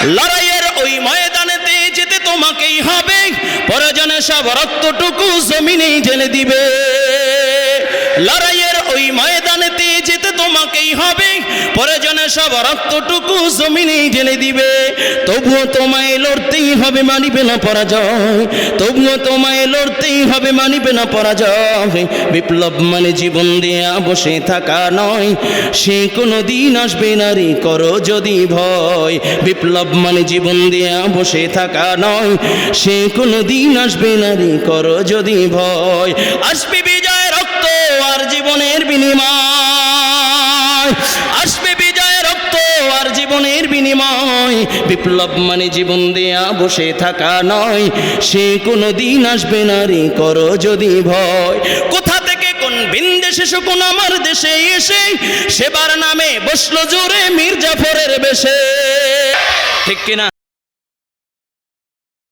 লড়াইয়ের ওই ময়দানেতে যেতে তোমাকেই হবে, প্রয়োজনে সব রক্তটুকু জমিনেই ঢেলে দিবে। লড়াইয়ের ওই ময়দানেতে যেতে তোমাকেই হবে, প্রয়োজনে সব রক্তটুকু জমিনেই ঢেলে দিবে। তবুও তোমায় লড়তেই হবে, মানিবে না পরাজয়। তবুও তোমায় লড়তেই হবে, মানিবে না পরাজয়। বিপ্লব মানে জীবন দেয়া বসে থাকা নয়, সে কোনো দিন আসবে না রে, করো যদি ভয়। বিপ্লব মানে জীবন দেয়া বসে থাকা নয়, সে কোনো দিন আসবে না রে, করো যদি ভয়। আসবে বিজয় রক্ত আর জীবনের বিনিময়, আসবে বিজয় রক্ত আর জীবনের বিনিময়। বিপ্লব মানে জীবন দেয়া বসে থাকা নয়, সে কোনো দিন আসবে না রে, করো যদি ভয়। কোথা থেকে কোন বিন্দেশে শকুন আমার দেশে এসে সেবার নামে বসলো জোরে মীর জাফরের বেশে, ঠিক কিনা?